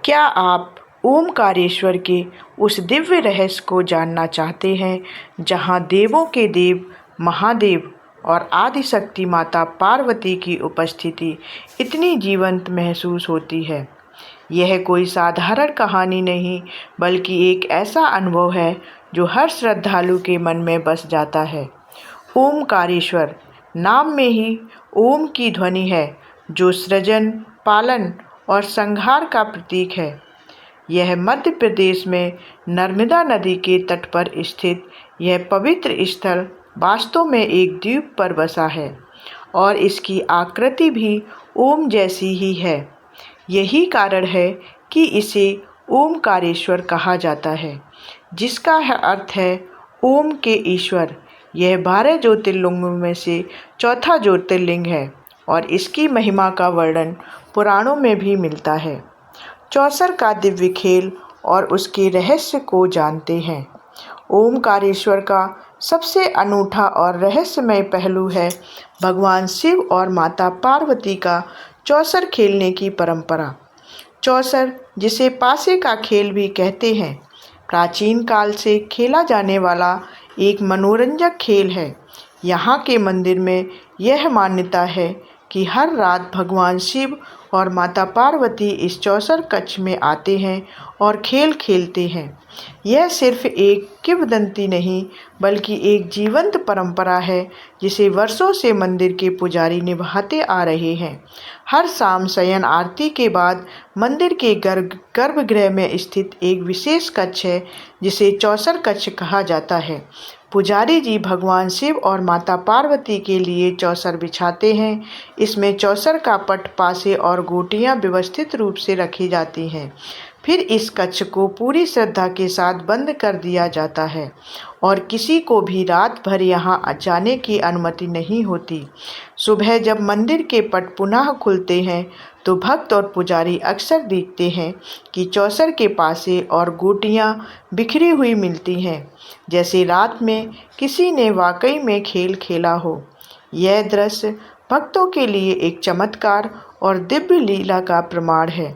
क्या आप ओमकारेश्वर के उस दिव्य रहस्य को जानना चाहते हैं जहां देवों के देव महादेव और आदिशक्ति माता पार्वती की उपस्थिति इतनी जीवंत महसूस होती है? यह कोई साधारण कहानी नहीं, बल्कि एक ऐसा अनुभव है जो हर श्रद्धालु के मन में बस जाता है। ओमकारेश्वर नाम में ही ओम की ध्वनि है, जो सृजन, पालन और संहार का प्रतीक है। यह मध्य प्रदेश में नर्मदा नदी के तट पर स्थित यह पवित्र स्थल वास्तव में एक द्वीप पर बसा है और इसकी आकृति भी ओम जैसी ही है। यही कारण है कि इसे ओमकारेश्वर कहा जाता है, जिसका अर्थ है ओम के ईश्वर। यह 12 ज्योतिर्लिंगों में से चौथा ज्योतिर्लिंग है और इसकी महिमा का वर्णन पुराणों में भी मिलता है। चौसर का दिव्य खेल और उसके रहस्य को जानते हैं। ओमकारेश्वर का सबसे अनूठा और रहस्यमय पहलू है भगवान शिव और माता पार्वती का चौसर खेलने की परंपरा। चौसर, जिसे पासे का खेल भी कहते हैं, प्राचीन काल से खेला जाने वाला एक मनोरंजक खेल है। यहाँ के मंदिर में यह मान्यता है कि हर रात भगवान शिव और माता पार्वती इस चौसर कक्ष में आते हैं और खेल खेलते हैं। यह सिर्फ एक किंवदंती नहीं, बल्कि एक जीवंत परंपरा है जिसे वर्षों से मंदिर के पुजारी निभाते आ रहे हैं। हर शाम शयन आरती के बाद मंदिर के गर्भगृह में स्थित एक विशेष कक्ष है, जिसे चौसर कक्ष कहा जाता है। पुजारी जी भगवान शिव और माता पार्वती के लिए चौसर बिछाते हैं। इसमें चौसर का पट, पासे और गोटियां व्यवस्थित रूप से रखी जाती हैं। फिर इस कक्ष को पूरी श्रद्धा के साथ बंद कर दिया जाता है और किसी को भी रात भर यहाँ जाने की अनुमति नहीं होती। सुबह जब मंदिर के पट पुनः खुलते हैं तो भक्त और पुजारी अक्सर देखते हैं कि चौसर के पासे और गोटियाँ बिखरी हुई मिलती हैं, जैसे रात में किसी ने वाकई में खेल खेला हो। यह दृश्य भक्तों के लिए एक चमत्कार और दिव्य लीला का प्रमाण है,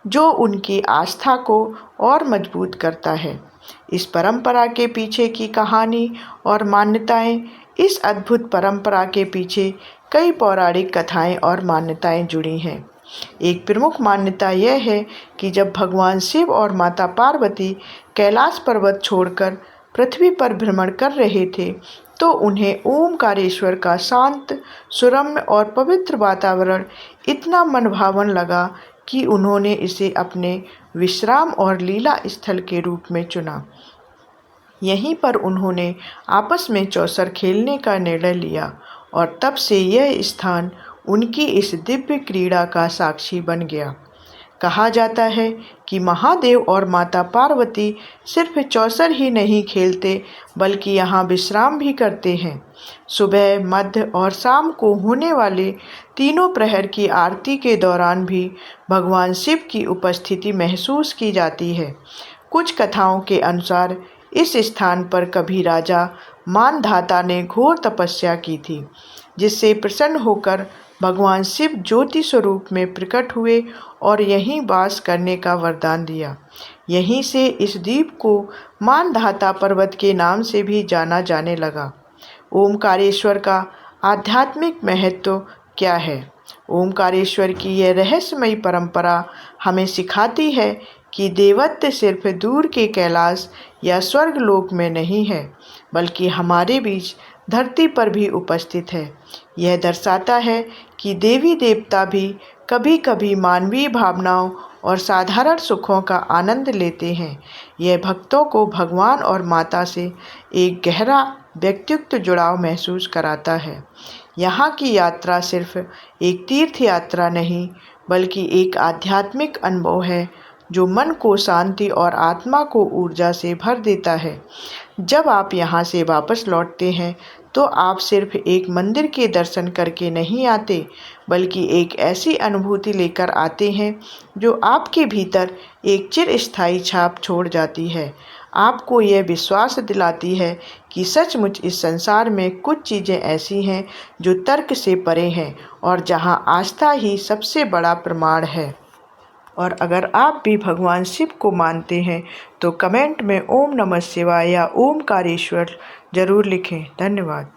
जो उनकी आस्था को और मजबूत करता है। इस परंपरा के पीछे की कहानी और मान्यताएं। इस अद्भुत परंपरा के पीछे कई पौराणिक कथाएं और मान्यताएं जुड़ी हैं। एक प्रमुख मान्यता यह है कि जब भगवान शिव और माता पार्वती कैलाश पर्वत छोड़कर पृथ्वी पर भ्रमण कर रहे थे, तो उन्हें ओमकारेश्वर का शांत, सुरम्य और पवित्र वातावरण इतना मनभावन लगा कि उन्होंने इसे अपने विश्राम और लीला स्थल के रूप में चुना। यहीं पर उन्होंने आपस में चौसर खेलने का निर्णय लिया और तब से यह स्थान उनकी इस दिव्य क्रीड़ा का साक्षी बन गया। कहा जाता है कि महादेव और माता पार्वती सिर्फ चौसर ही नहीं खेलते, बल्कि यहाँ विश्राम भी करते हैं। सुबह, मध्य और शाम को होने वाले तीनों प्रहर की आरती के दौरान भी भगवान शिव की उपस्थिति महसूस की जाती है। कुछ कथाओं के अनुसार इस स्थान पर कभी राजा मानधाता ने घोर तपस्या की थी, जिससे प्रसन्न होकर भगवान शिव ज्योति स्वरूप में प्रकट हुए और यहीं वास करने का वरदान दिया। यहीं से इस द्वीप को मानधाता पर्वत के नाम से भी जाना जाने लगा। ओमकारेश्वर का आध्यात्मिक महत्व क्या है? ओमकारेश्वर की यह रहस्यमयी परंपरा हमें सिखाती है कि देवत्व सिर्फ दूर के कैलाश या स्वर्गलोक में नहीं है, बल्कि हमारे बीच धरती पर भी उपस्थित है। यह दर्शाता है कि देवी देवता भी कभी कभी मानवीय भावनाओं और साधारण सुखों का आनंद लेते हैं। यह भक्तों को भगवान और माता से एक गहरा व्यक्तिगत जुड़ाव महसूस कराता है। यहाँ की यात्रा सिर्फ एक तीर्थ यात्रा नहीं, बल्कि एक आध्यात्मिक अनुभव है जो मन को शांति और आत्मा को ऊर्जा से भर देता है। जब आप यहाँ से वापस लौटते हैं, तो आप सिर्फ एक मंदिर के दर्शन करके नहीं आते, बल्कि एक ऐसी अनुभूति लेकर आते हैं जो आपके भीतर एक चिरस्थायी छाप छोड़ जाती है। आपको यह विश्वास दिलाती है कि सचमुच इस संसार में कुछ चीज़ें ऐसी हैं जो तर्क से परे हैं और जहाँ आस्था ही सबसे बड़ा प्रमाण है। और अगर आप भी भगवान शिव को मानते हैं तो कमेंट में ओम नमः शिवाय या ओमकारेश्वर ज़रूर लिखें। धन्यवाद।